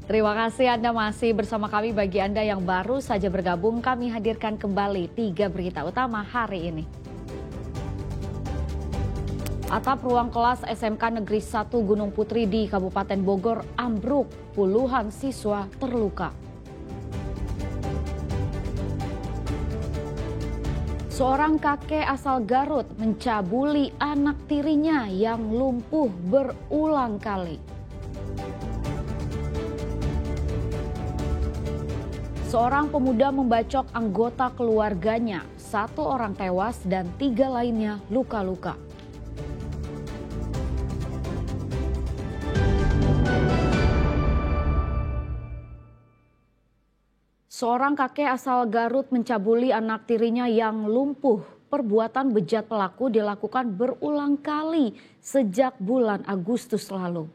Terima kasih Anda masih bersama kami. Bagi Anda yang baru saja bergabung, kami hadirkan kembali 3 berita utama hari ini. Atap ruang kelas SMK Negeri 1 Gunung Putri di Kabupaten Bogor ambruk, puluhan siswa terluka. Seorang kakek asal Garut mencabuli anak tirinya yang lumpuh berulang kali. Seorang pemuda membacok anggota keluarganya, 1 orang tewas dan 3 lainnya luka-luka. Seorang kakek asal Garut mencabuli anak tirinya yang lumpuh. Perbuatan bejat pelaku dilakukan berulang kali sejak bulan Agustus lalu.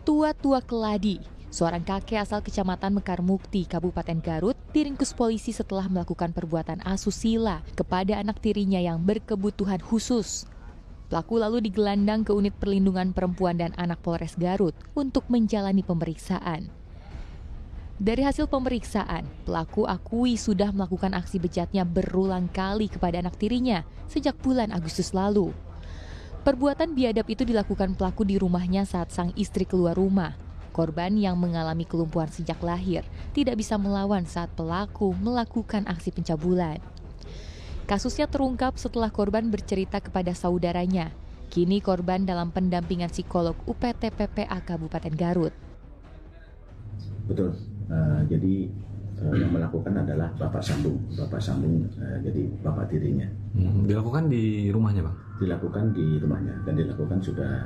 Tua-tua Keladi, seorang kakek asal Kecamatan Mekar Mukti, Kabupaten Garut, diringkus polisi setelah melakukan perbuatan asusila kepada anak tirinya yang berkebutuhan khusus. Pelaku lalu digelandang ke unit perlindungan perempuan dan anak Polres Garut untuk menjalani pemeriksaan. Dari hasil pemeriksaan, pelaku akui sudah melakukan aksi bejatnya berulang kali kepada anak tirinya sejak bulan Agustus lalu. Perbuatan biadab itu dilakukan pelaku di rumahnya saat sang istri keluar rumah. Korban yang mengalami kelumpuhan sejak lahir tidak bisa melawan saat pelaku melakukan aksi pencabulan. Kasusnya terungkap setelah korban bercerita kepada saudaranya. Kini korban dalam pendampingan psikolog UPT PPA Kabupaten Garut. Betul, jadi yang melakukan adalah Bapak Sambung, jadi bapak tirinya. Dilakukan di rumahnya, Bang? Dilakukan di rumahnya dan dilakukan sudah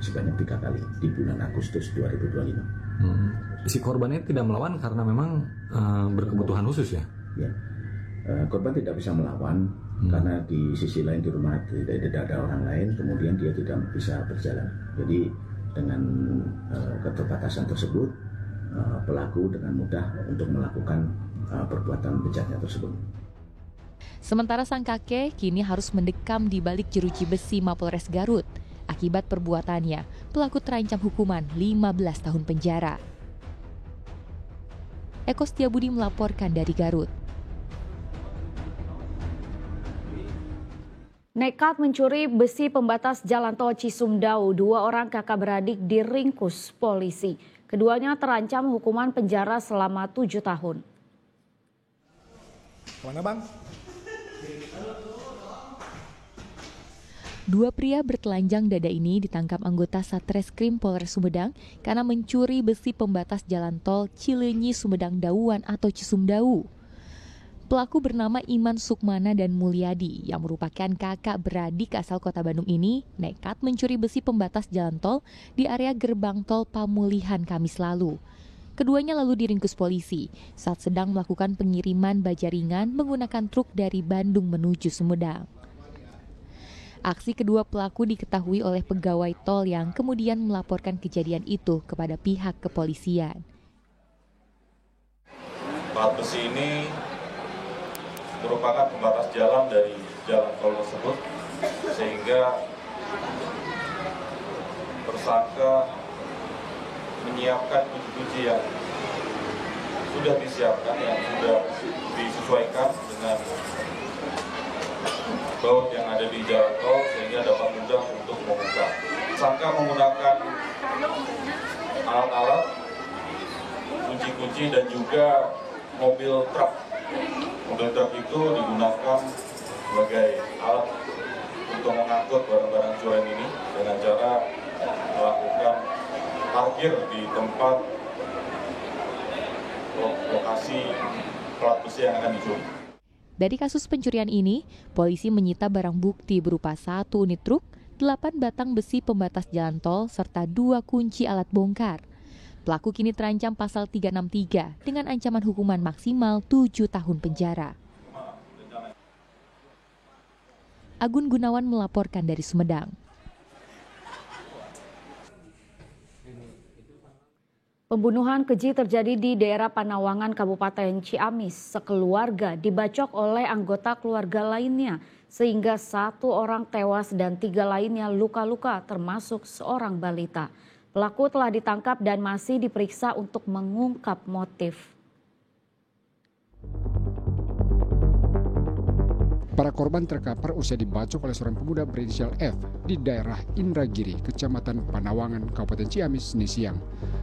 sebanyak 3 kali di bulan Agustus 2025. Si korbannya tidak melawan karena memang berkebutuhan khusus ya? Ya, korban tidak bisa melawan karena di sisi lain di rumah tidak ada orang lain, kemudian dia tidak bisa berjalan. Jadi dengan keterbatasan tersebut, pelaku dengan mudah untuk melakukan perbuatan bejatnya tersebut. Sementara sang kakek kini harus mendekam di balik jeruji besi Mapolres Garut. Akibat perbuatannya, pelaku terancam hukuman 15 tahun penjara. Eko Setiabudi melaporkan dari Garut. Nekat mencuri besi pembatas jalan tol Cisumdawu, 2 orang kakak beradik diringkus polisi. Keduanya terancam hukuman penjara selama 7 tahun. Mana Bang? 2 pria bertelanjang dada ini ditangkap anggota Satreskrim Polres Sumedang karena mencuri besi pembatas jalan tol Cileunyi Sumedang Dawuan atau Cisumdawu. Pelaku bernama Iman Sukmana dan Mulyadi yang merupakan kakak beradik asal Kota Bandung ini nekat mencuri besi pembatas jalan tol di area gerbang tol Pamulihan Kamis lalu. Keduanya lalu diringkus polisi saat sedang melakukan pengiriman baja ringan menggunakan truk dari Bandung menuju Sumedang. Aksi kedua pelaku diketahui oleh pegawai tol yang kemudian melaporkan kejadian itu kepada pihak kepolisian. Plat besi ini merupakan pembatas jalan dari jalan tol tersebut, sehingga tersangka menyiapkan kunci-kunci yang sudah disiapkan, yang sudah disesuaikan dengan baut yang ada di jalan tol sehingga dapat mudah untuk membuka. Tersangka menggunakan alat-alat, kunci-kunci dan juga mobil truk. Mobil truk itu digunakan sebagai alat untuk mengangkut barang-barang curian ini dengan cara melakukan parkir di tempat lokasi plat besi yang akan dicuri. Dari kasus pencurian ini, polisi menyita barang bukti berupa 1 unit truk, 8 batang besi pembatas jalan tol, serta 2 kunci alat bongkar. Pelaku kini terancam pasal 363 dengan ancaman hukuman maksimal 7 tahun penjara. Agun Gunawan melaporkan dari Sumedang. Pembunuhan keji terjadi di daerah Panawangan, Kabupaten Ciamis. Sekeluarga dibacok oleh anggota keluarga lainnya, sehingga 1 orang tewas dan 3 lainnya luka-luka, termasuk seorang balita. Pelaku telah ditangkap dan masih diperiksa untuk mengungkap motif. Para korban terkapar usai dibacok oleh seorang pemuda berinisial F di daerah Indragiri, Kecamatan Panawangan, Kabupaten Ciamis, Senin siang.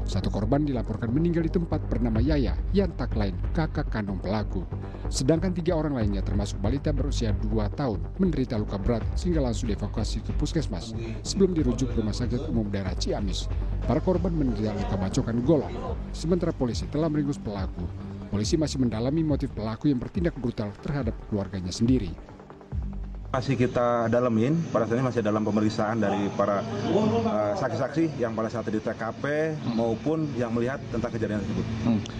1 korban dilaporkan meninggal di tempat bernama Yaya yang tak lain kakak kandung pelaku. Sedangkan 3 orang lainnya termasuk balita berusia 2 tahun menderita luka berat sehingga langsung dievakuasi ke puskesmas sebelum dirujuk ke Rumah Sakit Umum Daerah Ciamis. Para korban menderita luka bacokan golok. Sementara polisi telah meringkus pelaku. Polisi masih mendalami motif pelaku yang bertindak brutal terhadap keluarganya sendiri. Masih kita dalamin, pada saat ini masih dalam pemeriksaan dari para saksi-saksi yang pada saat di TKP maupun yang melihat tentang kejadian tersebut.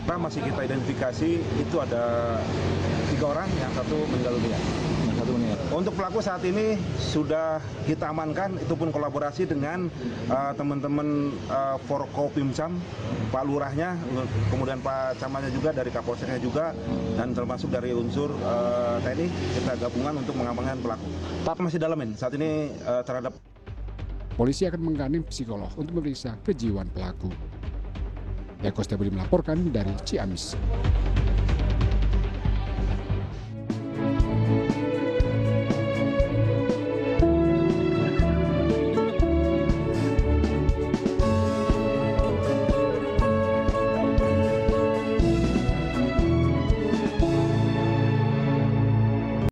Nah, masih kita identifikasi itu ada 3 orang, yang 1 meninggal dunia. Untuk pelaku saat ini sudah kita amankan, itu pun kolaborasi dengan teman-teman Forkopimcam, Pak Lurahnya, kemudian Pak Camatnya juga, dari Kapolseknya juga, dan termasuk dari unsur TNI, kita gabungan untuk mengamankan pelaku. Tapi masih dalamin saat ini terhadap. Polisi akan menggandeng psikolog untuk memeriksa kejiwaan pelaku. Eko Setiabudi melaporkan dari Ciamis.